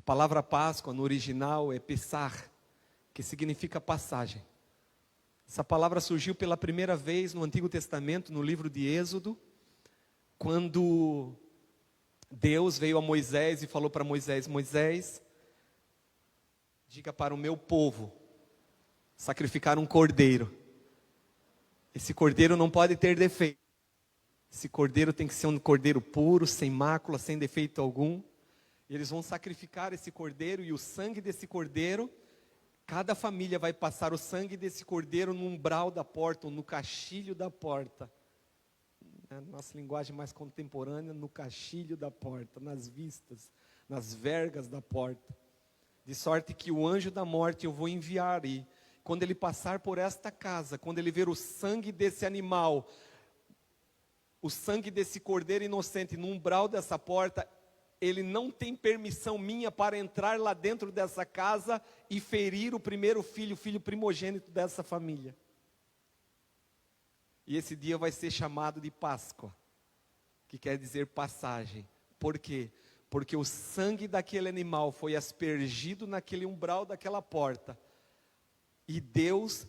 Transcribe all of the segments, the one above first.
palavra Páscoa no original é Pessar, que significa passagem. Essa palavra surgiu pela primeira vez no Antigo Testamento, no livro de Êxodo, quando Deus veio a Moisés e falou para Moisés: Moisés, diga para o meu povo sacrificar um cordeiro. Esse cordeiro não pode ter defeito. Esse cordeiro tem que ser um cordeiro puro, sem mácula, sem defeito algum. Eles vão sacrificar esse cordeiro, e o sangue desse cordeiro, cada família vai passar o sangue desse cordeiro no umbral da porta, ou no caixilho da porta. A nossa linguagem mais contemporânea, no caixilho da porta, nas vistas, nas vergas da porta. De sorte que o anjo da morte eu vou enviar, e quando ele passar por esta casa, quando ele ver o sangue desse animal, o sangue desse cordeiro inocente no umbral dessa porta, ele não tem permissão minha para entrar lá dentro dessa casa e ferir o primeiro filho, o filho primogênito dessa família. E esse dia vai ser chamado de Páscoa, que quer dizer passagem. Por quê? Porque o sangue daquele animal foi aspergido naquele umbral daquela porta. E Deus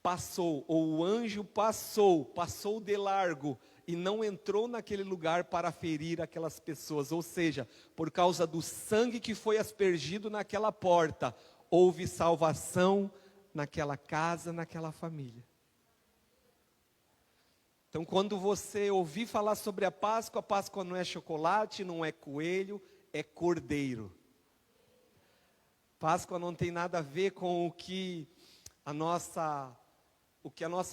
passou, ou o anjo passou de largo, e não entrou naquele lugar para ferir aquelas pessoas. Ou seja, por causa do sangue que foi aspergido naquela porta, houve salvação naquela casa, naquela família. Então, quando você ouvir falar sobre a Páscoa não é chocolate, não é coelho, é cordeiro. Páscoa não tem nada a ver com o que a nossa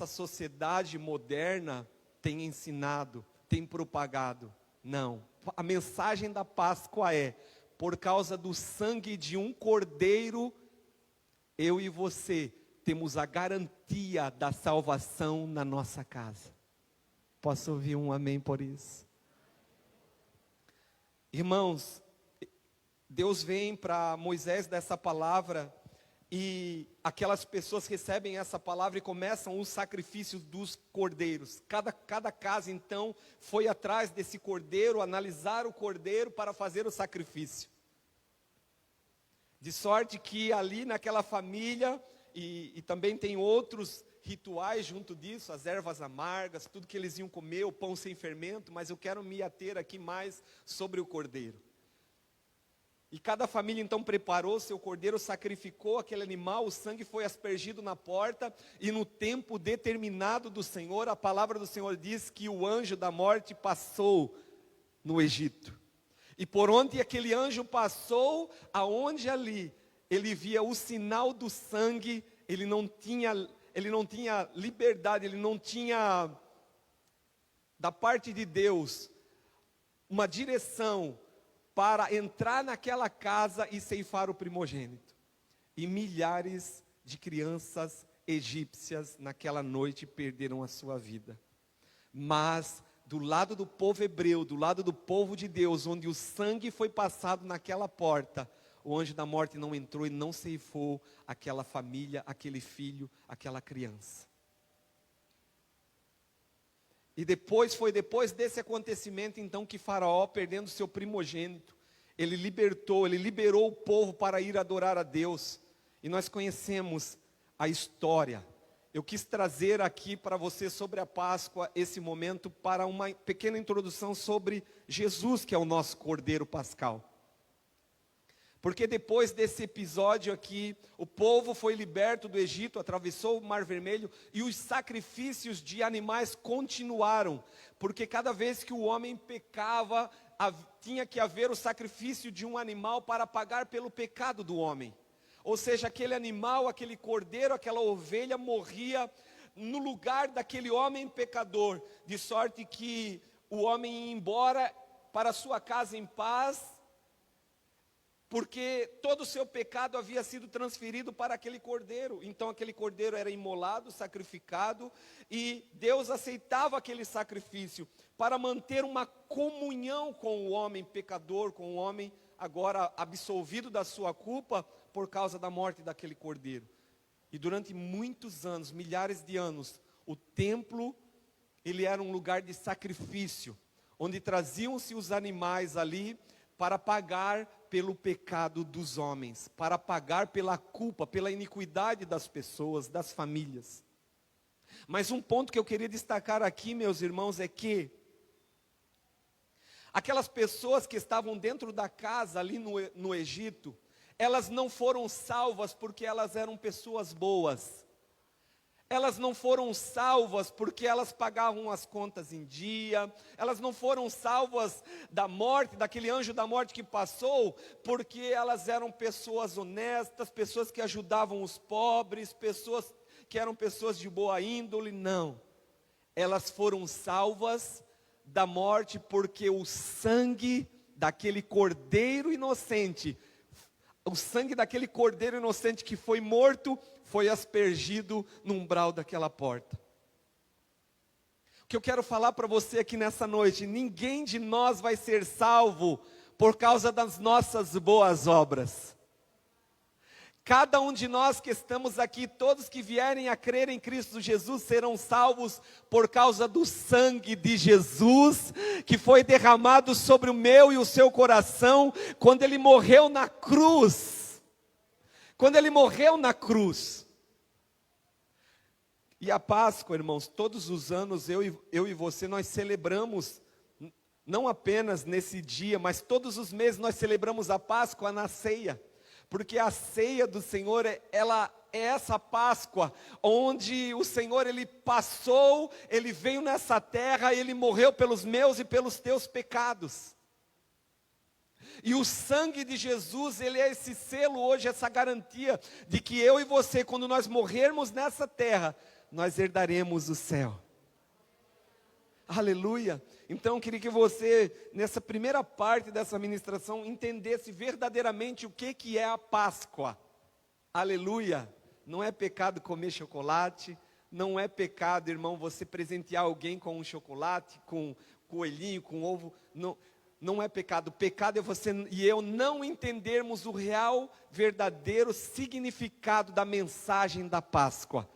sociedade moderna tem ensinado, tem propagado. Não. A mensagem da Páscoa é: por causa do sangue de um cordeiro, eu e você temos a garantia da salvação na nossa casa. Posso ouvir um amém por isso? Irmãos, Deus vem para Moisés dessa palavra, e aquelas pessoas recebem essa palavra e começam os sacrifícios dos cordeiros. Cada casa então foi atrás desse cordeiro, analisar o cordeiro para fazer o sacrifício. De sorte que ali naquela família, e também tem outros rituais junto disso, as ervas amargas, tudo que eles iam comer, o pão sem fermento, mas eu quero me ater aqui mais sobre o cordeiro. E cada família então preparou seu cordeiro, sacrificou aquele animal, o sangue foi aspergido na porta, e no tempo determinado do Senhor, a palavra do Senhor diz que o anjo da morte passou no Egito. E por onde aquele anjo passou, aonde ali ele via o sinal do sangue, ele não tinha liberdade, ele não tinha da parte de Deus uma direção para entrar naquela casa e ceifar o primogênito. E milhares de crianças egípcias naquela noite perderam a sua vida. Mas do lado do povo hebreu, do lado do povo de Deus, onde o sangue foi passado naquela porta, o anjo da morte não entrou e não ceifou aquela família, aquele filho, aquela criança. E foi depois desse acontecimento então que Faraó, perdendo seu primogênito, ele liberou o povo para ir adorar a Deus. E nós conhecemos a história. Eu quis trazer aqui para você sobre a Páscoa esse momento para uma pequena introdução sobre Jesus, que é o nosso Cordeiro Pascal. Porque depois desse episódio aqui, o povo foi liberto do Egito, atravessou o Mar Vermelho, e os sacrifícios de animais continuaram. Porque cada vez que o homem pecava, tinha que haver o sacrifício de um animal para pagar pelo pecado do homem. Ou seja, aquele animal, aquele cordeiro, aquela ovelha morria no lugar daquele homem pecador. De sorte que o homem ia embora para sua casa em paz, porque todo o seu pecado havia sido transferido para aquele cordeiro. Então aquele cordeiro era imolado, sacrificado, e Deus aceitava aquele sacrifício para manter uma comunhão com o homem pecador, com o homem agora absolvido da sua culpa por causa da morte daquele cordeiro. E durante muitos anos, milhares de anos, o templo, ele era um lugar de sacrifício, onde traziam-se os animais ali para pagar pelo pecado dos homens, para pagar pela culpa, pela iniquidade das pessoas, das famílias. Mas um ponto que eu queria destacar aqui, meus irmãos, é que aquelas pessoas que estavam dentro da casa ali no Egito, elas não foram salvas porque elas eram pessoas boas. Elas não foram salvas porque elas pagavam as contas em dia. Elas não foram salvas da morte, daquele anjo da morte que passou, porque elas eram pessoas honestas, pessoas que ajudavam os pobres, pessoas que eram pessoas de boa índole. Não. Elas foram salvas da morte porque o sangue daquele cordeiro inocente, o sangue daquele cordeiro inocente que foi morto, foi aspergido no umbral daquela porta. O que eu quero falar para você aqui nessa noite: ninguém de nós vai ser salvo por causa das nossas boas obras. Cada um de nós que estamos aqui, todos que vierem a crer em Cristo Jesus, serão salvos por causa do sangue de Jesus, que foi derramado sobre o meu e o seu coração, quando Ele morreu na cruz. Quando Ele morreu na cruz. E a Páscoa, irmãos, todos os anos eu e você, nós celebramos, não apenas nesse dia, mas todos os meses nós celebramos a Páscoa na ceia. Porque a ceia do Senhor, ela é essa Páscoa, onde o Senhor, Ele passou, Ele veio nessa terra, Ele morreu pelos meus e pelos teus pecados. E o sangue de Jesus, ele é esse selo hoje, essa garantia de que eu e você, quando nós morrermos nessa terra, nós herdaremos o céu. Aleluia. Então eu queria que você, nessa primeira parte dessa ministração, entendesse verdadeiramente o que é a Páscoa. Aleluia. Não é pecado comer chocolate, não é pecado, irmão, você presentear alguém com um chocolate, com coelhinho, com ovo, não é pecado. O pecado é você e eu não entendermos o real, verdadeiro significado da mensagem da Páscoa,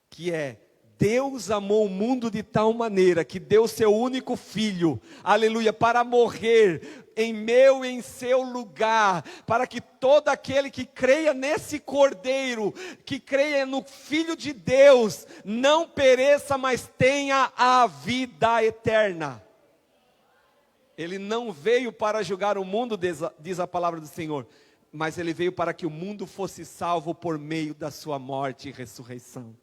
que é: Deus amou o mundo de tal maneira que deu seu único filho, aleluia, para morrer em meu e em seu lugar, para que todo aquele que creia nesse cordeiro, que creia no Filho de Deus, não pereça, mas tenha a vida eterna. Ele não veio para julgar o mundo, diz a palavra do Senhor, mas Ele veio para que o mundo fosse salvo por meio da sua morte e ressurreição.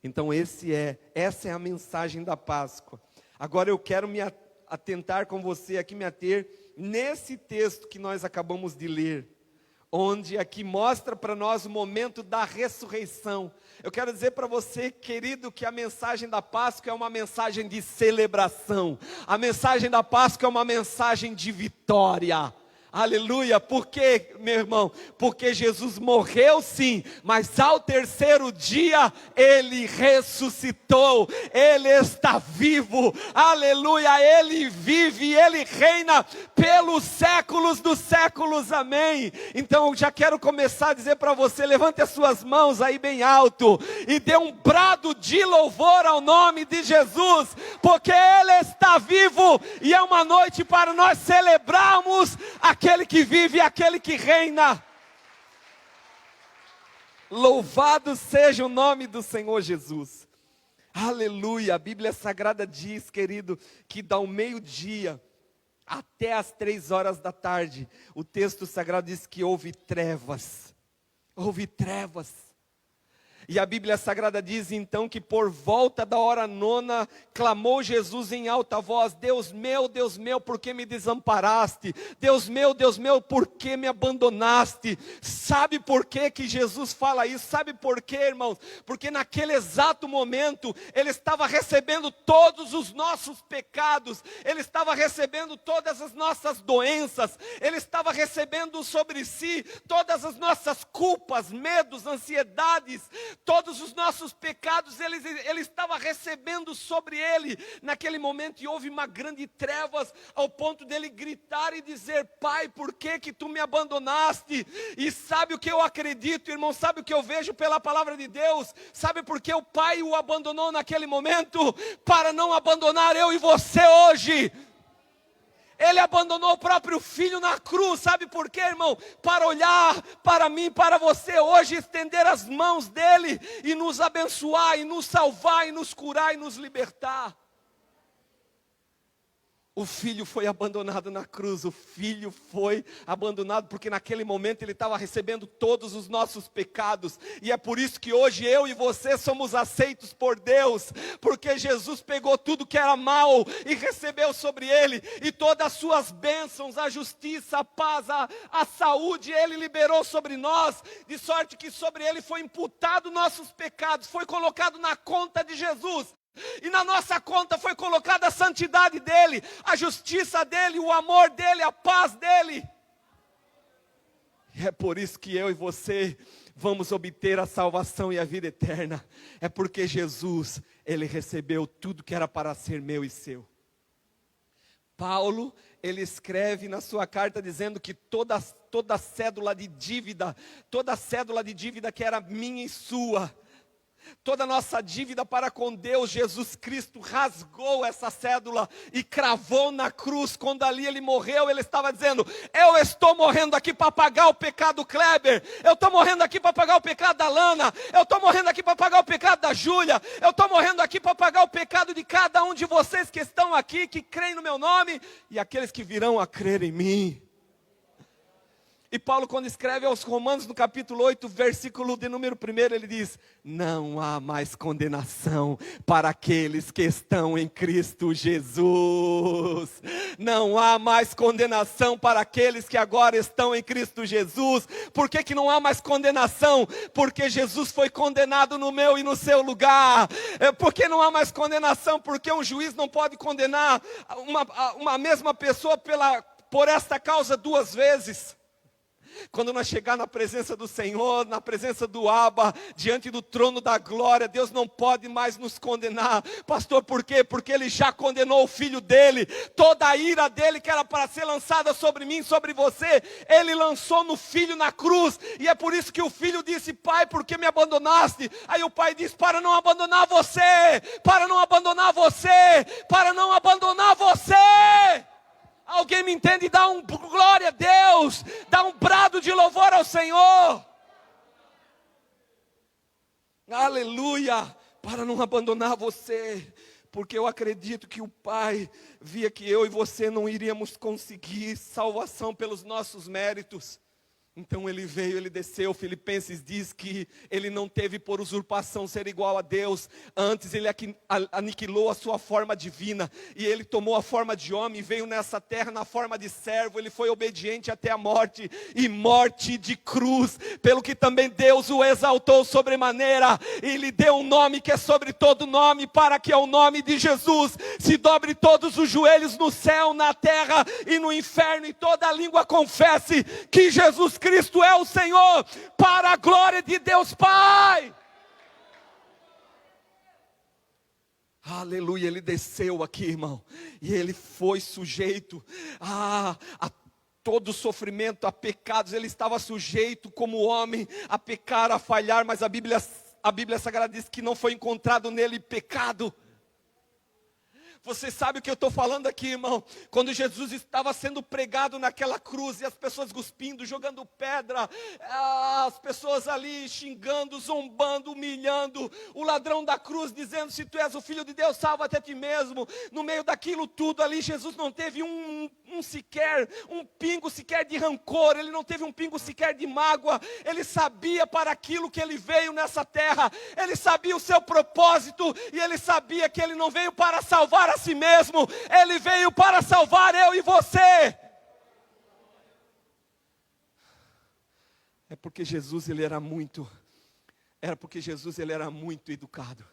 Então essa é a mensagem da Páscoa. Agora eu quero me atentar com você aqui, me ater nesse texto que nós acabamos de ler, onde aqui mostra para nós o momento da ressurreição. Eu quero dizer para você, querido, que a mensagem da Páscoa é uma mensagem de celebração. A mensagem da Páscoa é uma mensagem de vitória. Aleluia. Por quê, meu irmão? Porque Jesus morreu sim, mas ao terceiro dia Ele ressuscitou. Ele está vivo. Aleluia. Ele vive e Ele reina pelos séculos dos séculos. Amém. Então eu já quero começar a dizer para você: levante as suas mãos aí bem alto e dê um brado de louvor ao nome de Jesus, porque Ele está vivo e é uma noite para nós celebrarmos aquele que vive e aquele que reina. Louvado seja o nome do Senhor Jesus. Aleluia. A Bíblia Sagrada diz, querido, que ao meio-dia até as 3 horas da tarde, o texto sagrado diz que houve trevas. Houve trevas. E a Bíblia Sagrada diz então que por volta da hora 9, clamou Jesus em alta voz: Deus meu, por que me desamparaste? Deus meu, por que me abandonaste? Sabe por que Jesus fala isso? Sabe por quê, irmãos? Porque naquele exato momento, Ele estava recebendo todos os nossos pecados, Ele estava recebendo todas as nossas doenças, Ele estava recebendo sobre si todas as nossas culpas, medos, ansiedades, todos os nossos pecados. Ele estava recebendo sobre Ele naquele momento, e houve uma grande trevas, ao ponto dele gritar e dizer: Pai, por que Tu me abandonaste? E sabe o que eu acredito, irmão? Sabe o que eu vejo pela palavra de Deus? Sabe por que o Pai o abandonou naquele momento? Para não abandonar eu e você hoje. Ele abandonou o próprio filho na cruz, sabe por quê, irmão? Para olhar para mim, para você hoje, estender as mãos dele e nos abençoar, e nos salvar, e nos curar, e nos libertar. O filho foi abandonado na cruz, o filho foi abandonado porque naquele momento ele estava recebendo todos os nossos pecados. E é por isso que hoje eu e você somos aceitos por Deus, porque Jesus pegou tudo que era mal e recebeu sobre ele, e todas as suas bênçãos, a justiça, a paz, a saúde, ele liberou sobre nós, de sorte que sobre ele foi imputado nossos pecados, foi colocado na conta de Jesus. E na nossa conta foi colocada a santidade dele, a justiça dele, o amor dele, a paz dele. E é por isso que eu e você vamos obter a salvação e a vida eterna. É porque Jesus, ele recebeu tudo que era para ser meu e seu. Paulo, ele escreve na sua carta dizendo que toda cédula de dívida que era minha e sua, toda a nossa dívida para com Deus, Jesus Cristo rasgou essa cédula e cravou na cruz. Quando ali ele morreu, ele estava dizendo: eu estou morrendo aqui para pagar o pecado do Kleber, eu estou morrendo aqui para pagar o pecado da Lana, eu estou morrendo aqui para pagar o pecado da Júlia, eu estou morrendo aqui para pagar o pecado de cada um de vocês que estão aqui, que creem no meu nome, e aqueles que virão a crer em mim. E Paulo, quando escreve aos Romanos, no capítulo 8, versículo de número 1, ele diz: não há mais condenação para aqueles que estão em Cristo Jesus. Não há mais condenação para aqueles que agora estão em Cristo Jesus. Por que não há mais condenação? Porque Jesus foi condenado no meu e no seu lugar. Por que não há mais condenação? Porque um juiz não pode condenar uma mesma pessoa por esta causa duas vezes. Quando nós chegar na presença do Senhor, na presença do Abba, diante do trono da glória, Deus não pode mais nos condenar. Pastor, por quê? Porque Ele já condenou o Filho dEle. Toda a ira dEle que era para ser lançada sobre mim, sobre você, Ele lançou no Filho na cruz. E é por isso que o Filho disse: Pai, por que me abandonaste? Aí o Pai diz: para não abandonar você, para não abandonar você, para não abandonar você. Alguém me entende? Dá um glória a Deus, dá um brado de louvor ao Senhor. Aleluia, para não abandonar você, porque eu acredito que o Pai via que eu e você não iríamos conseguir salvação pelos nossos méritos. Então ele veio, ele desceu. Filipenses diz que ele não teve por usurpação ser igual a Deus. Antes ele aniquilou a sua forma divina. E ele tomou a forma de homem e veio nessa terra na forma de servo. Ele foi obediente até a morte, e morte de cruz. Pelo que também Deus o exaltou sobremaneira e lhe deu um nome que é sobre todo nome, para que ao nome de Jesus se dobre todos os joelhos no céu, na terra e no inferno, e toda língua confesse que Jesus Cristo é o Senhor, para a glória de Deus Pai. Aleluia, ele desceu aqui, irmão, e ele foi sujeito a todo sofrimento, a pecados. Ele estava sujeito como homem a pecar, a falhar, mas a Bíblia Sagrada diz que não foi encontrado nele pecado. Você sabe o que eu estou falando aqui, irmão? Quando Jesus estava sendo pregado naquela cruz, e as pessoas cuspindo, jogando pedra, as pessoas ali xingando, zombando, humilhando, o ladrão da cruz dizendo: se tu és o Filho de Deus, salva-te a ti mesmo. No meio daquilo tudo ali, Jesus não teve um pingo sequer de rancor, ele não teve um pingo sequer de mágoa. Ele sabia para aquilo que ele veio nessa terra, ele sabia o seu propósito, e ele sabia que ele não veio para salvar a si mesmo, ele veio para salvar eu e você. É porque Jesus ele era muito educado.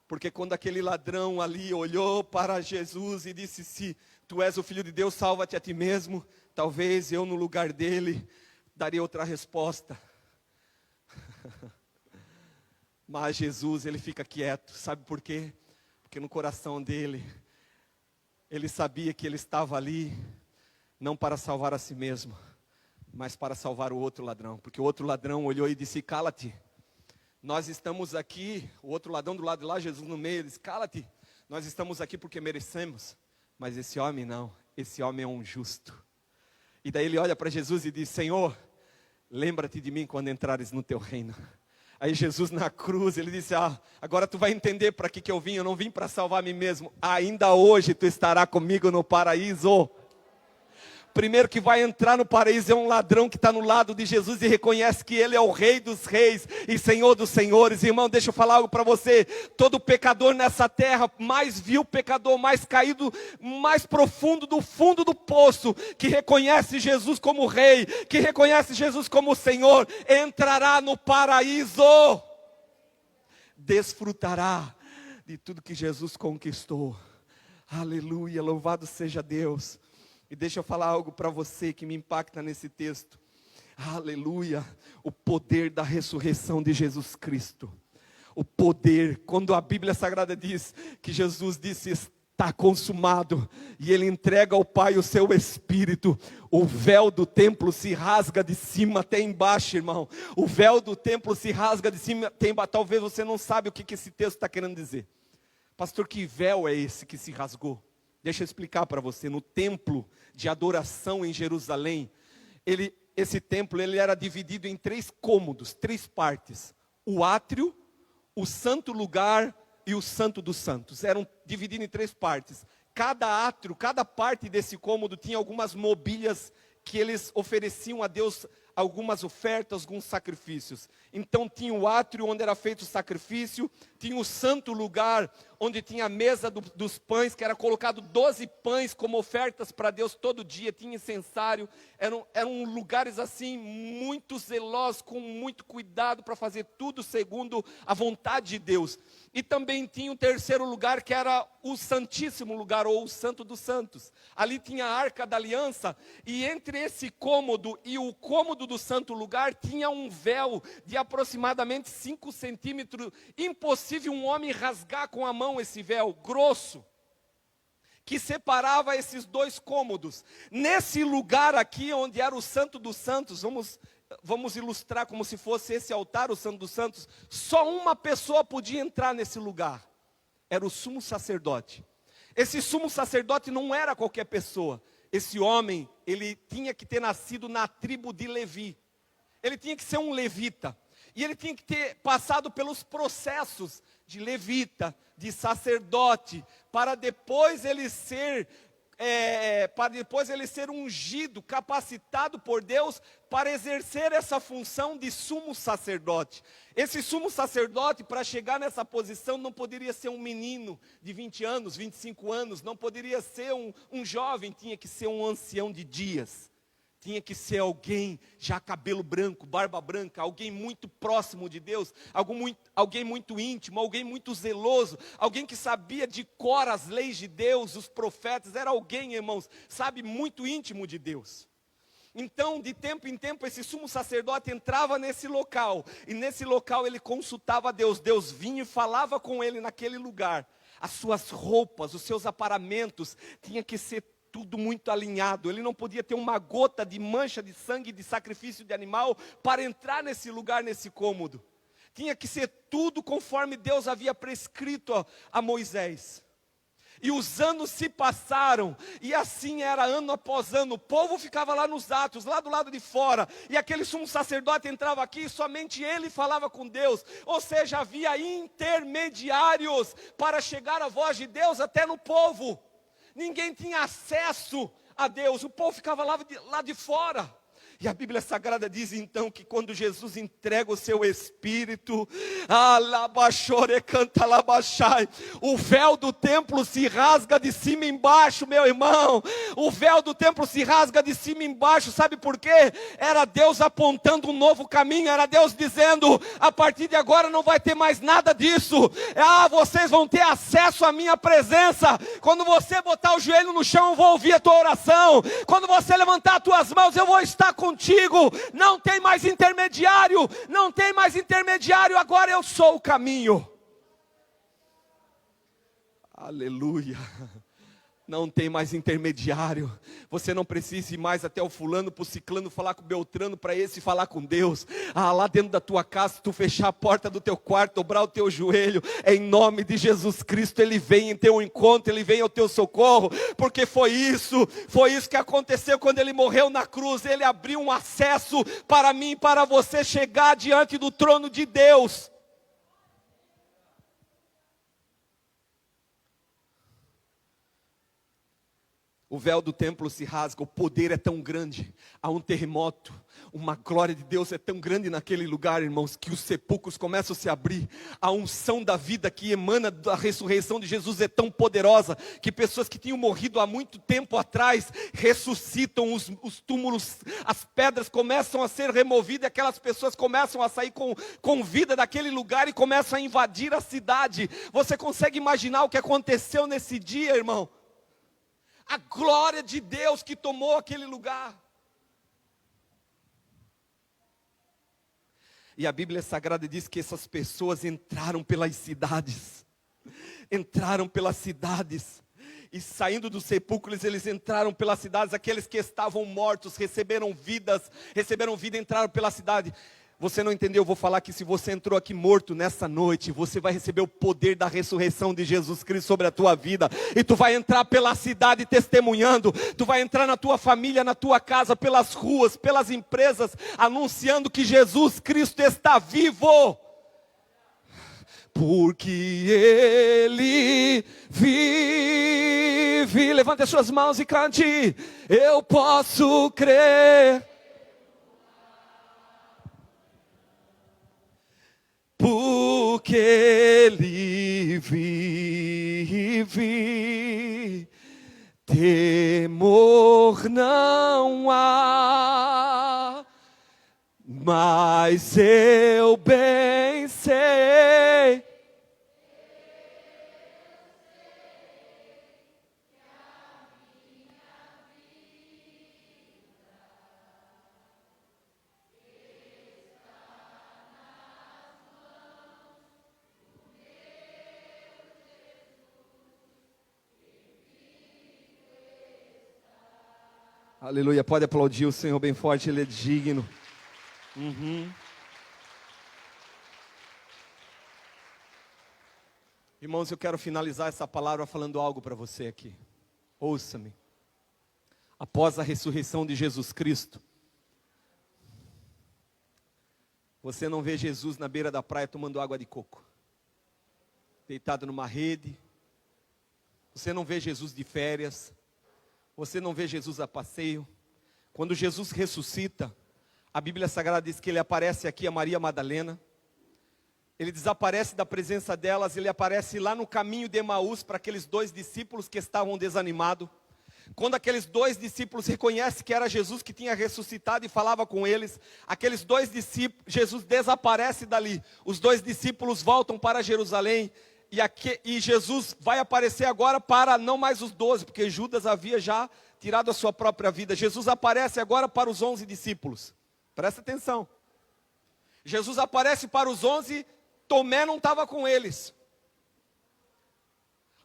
Porque quando aquele ladrão ali olhou para Jesus e disse: se tu és o Filho de Deus, salva-te a ti mesmo. Talvez eu no lugar dele daria outra resposta. Mas Jesus, ele fica quieto. Sabe por quê? Porque no coração dele, ele sabia que ele estava ali não para salvar a si mesmo, mas para salvar o outro ladrão. Porque o outro ladrão olhou e disse: cala-te. Nós estamos aqui, o outro ladrão do lado de lá, Jesus no meio, ele disse: cala-te. Nós estamos aqui porque merecemos. Mas esse homem não, esse homem é um justo. E daí ele olha para Jesus e diz: Senhor, lembra-te de mim quando entrares no teu reino. Aí Jesus na cruz, ele disse: agora tu vai entender para que eu vim. Eu não vim para salvar a mim mesmo. Ainda hoje tu estarás comigo no paraíso. Primeiro que vai entrar no paraíso é um ladrão que está no lado de Jesus e reconhece que Ele é o Rei dos reis e Senhor dos senhores. Irmão, deixa eu falar algo para você. Todo pecador nessa terra, mais vil pecador, mais caído, mais profundo do fundo do poço, que reconhece Jesus como Rei, que reconhece Jesus como Senhor, entrará no paraíso. Desfrutará de tudo que Jesus conquistou. Aleluia, louvado seja Deus. E deixa eu falar algo para você que me impacta nesse texto. Aleluia, o poder da ressurreição de Jesus Cristo. O poder, quando a Bíblia Sagrada diz que Jesus disse: está consumado, e Ele entrega ao Pai o seu Espírito, o véu do templo se rasga de cima até embaixo, irmão. O véu do templo se rasga de cima até embaixo. Talvez você não sabe o que esse texto está querendo dizer. Pastor, que véu é esse que se rasgou? Deixa eu explicar para você. No templo de adoração em Jerusalém, esse templo era dividido em 3 cômodos, 3 partes. O átrio, o santo lugar e o santo dos santos. Eram divididos em 3 partes. Cada átrio, cada parte desse cômodo tinha algumas mobílias que eles ofereciam a Deus, algumas ofertas, alguns sacrifícios. Então tinha o átrio onde era feito o sacrifício, tinha o santo lugar onde tinha a mesa dos pães, que era colocado 12 pães como ofertas para Deus todo dia, tinha incensário, eram lugares assim muito zelosos, com muito cuidado para fazer tudo segundo a vontade de Deus. E também tinha o terceiro lugar, que era o santíssimo lugar, ou o santo dos santos. Ali tinha a arca da aliança, e entre esse cômodo e o cômodo do santo lugar, tinha um véu de aproximadamente 5 centímetros, impossível um homem rasgar com a mão esse véu, grosso, que separava esses 2 cômodos. Nesse lugar aqui, onde era o santo dos santos, vamos ilustrar como se fosse esse altar, o santo dos santos, só uma pessoa podia entrar nesse lugar, era o sumo sacerdote. Esse sumo sacerdote não era qualquer pessoa, esse homem, ele tinha que ter nascido na tribo de Levi, ele tinha que ser um levita, e ele tinha que ter passado pelos processos de levita, de sacerdote, para depois ele ser ungido, capacitado por Deus para exercer essa função de sumo sacerdote. Esse sumo sacerdote, para chegar nessa posição, não poderia ser um menino de 20 anos, 25 anos, não poderia ser um jovem, tinha que ser um ancião de dias. Tinha que ser alguém já cabelo branco, barba branca, alguém muito próximo de Deus, alguém muito íntimo, alguém muito zeloso, alguém que sabia de cor as leis de Deus, os profetas, era alguém, irmãos, sabe, muito íntimo de Deus. Então, de tempo em tempo, esse sumo sacerdote entrava nesse local, e nesse local ele consultava a Deus, Deus vinha e falava com ele naquele lugar. As suas roupas, os seus aparamentos, tinha que ser tudo muito alinhado, ele não podia ter uma gota de mancha de sangue de sacrifício de animal para entrar nesse lugar, nesse cômodo. Tinha que ser tudo conforme Deus havia prescrito a Moisés. E os anos se passaram, e assim era ano após ano, o povo ficava lá nos atos, lá do lado de fora, e aquele sumo sacerdote entrava aqui, e somente ele falava com Deus, ou seja, havia intermediários para chegar a voz de Deus até no povo. Ninguém tinha acesso a Deus, o povo ficava lá de fora. E a Bíblia Sagrada diz então que quando Jesus entrega o seu Espírito, o véu do templo se rasga de cima embaixo, meu irmão. O véu do templo se rasga de cima embaixo, sabe por quê? Era Deus apontando um novo caminho, era Deus dizendo, a partir de agora não vai ter mais nada disso. Vocês vão ter acesso à minha presença. Quando você botar o joelho no chão, eu vou ouvir a tua oração. Quando você levantar as tuas mãos, eu vou estar contigo. Não tem mais intermediário, não tem mais intermediário, agora eu sou o caminho. Aleluia. Não tem mais intermediário. Você não precisa ir mais até o fulano, para o ciclano, falar com o beltrano, para esse falar com Deus. Lá dentro da tua casa, tu fechar a porta do teu quarto, dobrar o teu joelho, em nome de Jesus Cristo, Ele vem em teu encontro, Ele vem ao teu socorro, porque foi isso que aconteceu quando Ele morreu na cruz. Ele abriu um acesso para mim e para você chegar diante do trono de Deus. O véu do templo se rasga, o poder é tão grande, há um terremoto, uma glória de Deus é tão grande naquele lugar, irmãos, que os sepulcros começam a se abrir. A unção da vida que emana da ressurreição de Jesus é tão poderosa, que pessoas que tinham morrido há muito tempo atrás, ressuscitam, os túmulos, as pedras começam a ser removidas, e aquelas pessoas começam a sair com vida daquele lugar e começam a invadir a cidade. Você consegue imaginar o que aconteceu nesse dia, irmão? A glória de Deus que tomou aquele lugar. E a Bíblia Sagrada diz que essas pessoas entraram pelas cidades. Entraram pelas cidades. E saindo dos sepulcros, eles entraram pelas cidades. Aqueles que estavam mortos receberam vida, entraram pela cidade. Você não entendeu? Eu vou falar que se você entrou aqui morto nessa noite, você vai receber o poder da ressurreição de Jesus Cristo sobre a tua vida. E tu vai entrar pela cidade testemunhando. Tu vai entrar na tua família, na tua casa, pelas ruas, pelas empresas, anunciando que Jesus Cristo está vivo. Porque Ele vive. Levante as suas mãos e cante. Eu posso crer. Porque Ele vive, temor não há, mas eu bem sei. Aleluia, pode aplaudir o Senhor bem forte, Ele é digno. Irmãos, eu quero finalizar essa palavra falando algo para você aqui. Ouça-me. Após a ressurreição de Jesus Cristo, você não vê Jesus na beira da praia tomando água de coco, deitado numa rede. Você não vê Jesus de férias. Você não vê Jesus a passeio. Quando Jesus ressuscita, a Bíblia Sagrada diz que Ele aparece aqui a Maria Madalena. Ele desaparece da presença delas, Ele aparece lá no caminho de Emaús para aqueles 2 discípulos que estavam desanimados. Quando aqueles 2 discípulos reconhecem que era Jesus que tinha ressuscitado e falava com eles, aqueles 2 discípulos, Jesus desaparece dali. Os 2 discípulos voltam para Jerusalém. E Jesus vai aparecer agora para não mais os 12, porque Judas havia já tirado a sua própria vida. Jesus aparece agora para os 11 discípulos. Presta atenção. Jesus aparece para os 11, Tomé não estava com eles.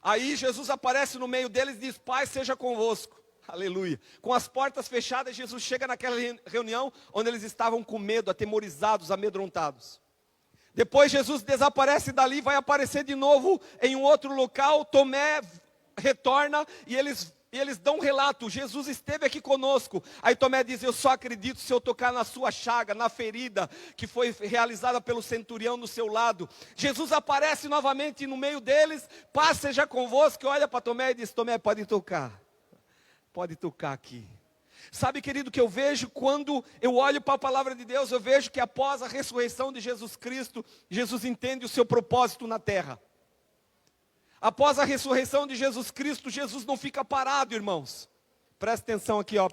Aí Jesus aparece no meio deles e diz: Pai seja convosco. Aleluia. Com as portas fechadas, Jesus chega naquela reunião onde eles estavam com medo, atemorizados, amedrontados. Depois Jesus desaparece dali, vai aparecer de novo em um outro local. Tomé retorna e eles dão um relato: Jesus esteve aqui conosco. Aí Tomé diz: eu só acredito se eu tocar na sua chaga, na ferida que foi realizada pelo centurião no seu lado. Jesus aparece novamente no meio deles: paz seja convosco. Olha para Tomé e diz: Tomé, pode tocar aqui. Sabe, querido, que eu vejo quando eu olho para a palavra de Deus, eu vejo que após a ressurreição de Jesus Cristo, Jesus entende o seu propósito na terra. Após a ressurreição de Jesus Cristo, Jesus não fica parado, irmãos. Presta atenção aqui, ó.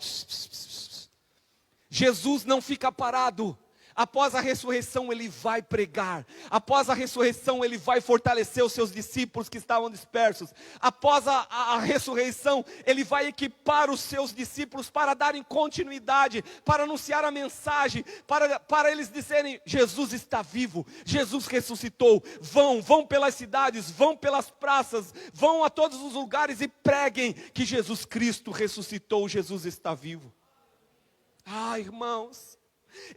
Jesus não fica parado. Após a ressurreição ele vai pregar. Após a ressurreição ele vai fortalecer os seus discípulos que estavam dispersos. Após a ressurreição ele vai equipar os seus discípulos para darem continuidade, para anunciar a mensagem, para eles dizerem: Jesus está vivo, Jesus ressuscitou. Vão pelas cidades, vão pelas praças, vão a todos os lugares e preguem que Jesus Cristo ressuscitou, Jesus está vivo. Irmãos,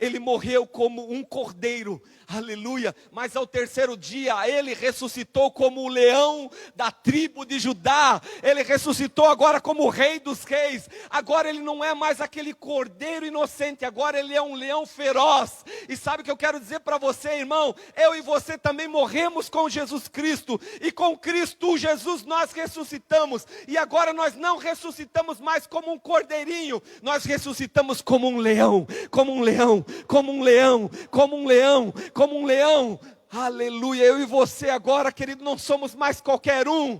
ele morreu como um cordeiro, aleluia, mas ao terceiro dia ele ressuscitou como o leão da tribo de Judá. Ele ressuscitou agora como o rei dos reis. Agora ele não é mais aquele cordeiro inocente, agora ele é um leão feroz. E sabe o que eu quero dizer para você, irmão? Eu e você também morremos com Jesus Cristo, e com Cristo Jesus nós ressuscitamos. E agora nós não ressuscitamos mais como um cordeirinho, nós ressuscitamos como um leão, como um leão, como um leão, como um leão, como um leão. Aleluia. Eu e você agora, querido, não somos mais qualquer um.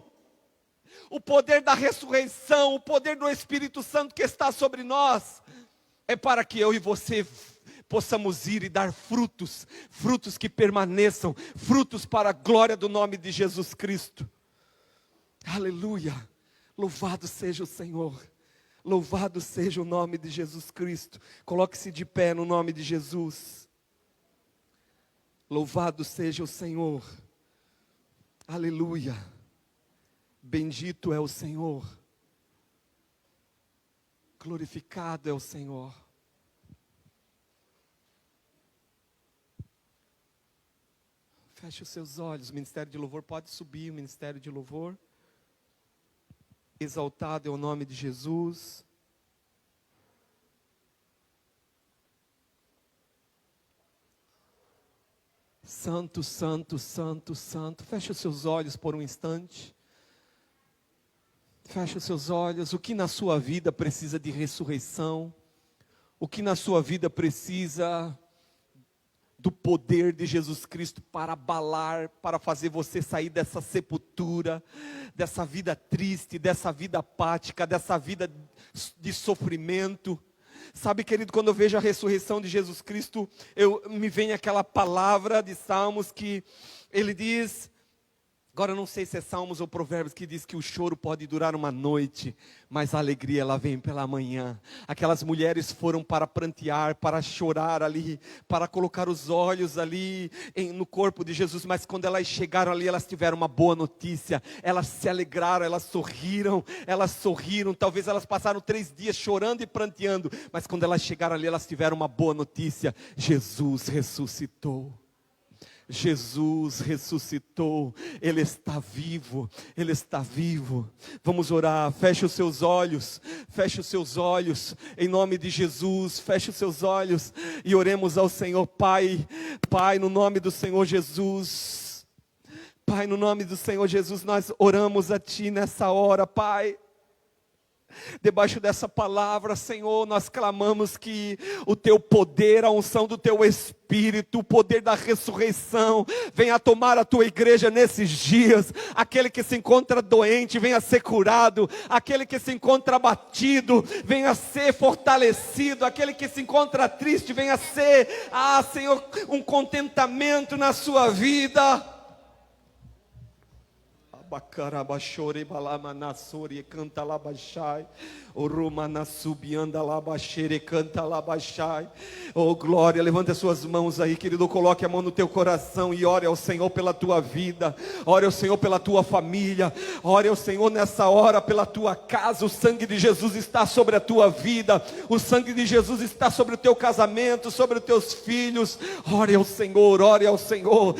O poder da ressurreição, o poder do Espírito Santo que está sobre nós, é para que eu e você possamos ir e dar frutos, frutos que permaneçam, frutos para a glória do nome de Jesus Cristo. Aleluia. Louvado seja o Senhor. Louvado seja o nome de Jesus Cristo. Coloque-se de pé no nome de Jesus. Louvado seja o Senhor. Aleluia. Bendito é o Senhor. Glorificado é o Senhor. Feche os seus olhos. O ministério de louvor pode subir. O ministério de louvor. Exaltado é o nome de Jesus. Santo, santo, santo, santo. Feche os seus olhos por um instante. Feche os seus olhos. O que na sua vida precisa de ressurreição? O que na sua vida precisa do poder de Jesus Cristo para abalar, para fazer você sair dessa sepultura, dessa vida triste, dessa vida apática, dessa vida de sofrimento? Sabe, querido, quando eu vejo a ressurreição de Jesus Cristo, me vem aquela palavra de Salmos que ele diz, agora eu não sei se é Salmos ou Provérbios, que diz que o choro pode durar uma noite, mas a alegria ela vem pela manhã. Aquelas mulheres foram para prantear, para chorar ali, para colocar os olhos ali no corpo de Jesus, mas quando elas chegaram ali, elas tiveram uma boa notícia. Elas se alegraram, elas sorriram, talvez elas passaram 3 dias chorando e pranteando, mas quando elas chegaram ali, elas tiveram uma boa notícia: Jesus ressuscitou. Jesus ressuscitou, Ele está vivo, Ele está vivo. Vamos orar, feche os seus olhos, em nome de Jesus, feche os seus olhos e oremos ao Senhor. Pai, no nome do Senhor Jesus, Pai, no nome do Senhor Jesus, nós oramos a Ti nessa hora, Pai. Debaixo dessa palavra, Senhor, nós clamamos que o Teu poder, a unção do Teu Espírito, o poder da ressurreição, venha tomar a Tua igreja nesses dias. Aquele que se encontra doente, venha ser curado. Aquele que se encontra abatido, venha ser fortalecido. Aquele que se encontra triste, venha ser, Senhor, um contentamento na sua vida. Bacarabachore balamanassori canta labachai, o romana subianda labachere canta labachai. Oh glória, levante as suas mãos aí, querido, coloque a mão no teu coração e ore ao Senhor pela tua vida, ore ao Senhor pela tua família, ore ao Senhor nessa hora pela tua casa. O sangue de Jesus está sobre a tua vida, o sangue de Jesus está sobre o teu casamento, sobre os teus filhos. Ore ao Senhor, ore ao Senhor.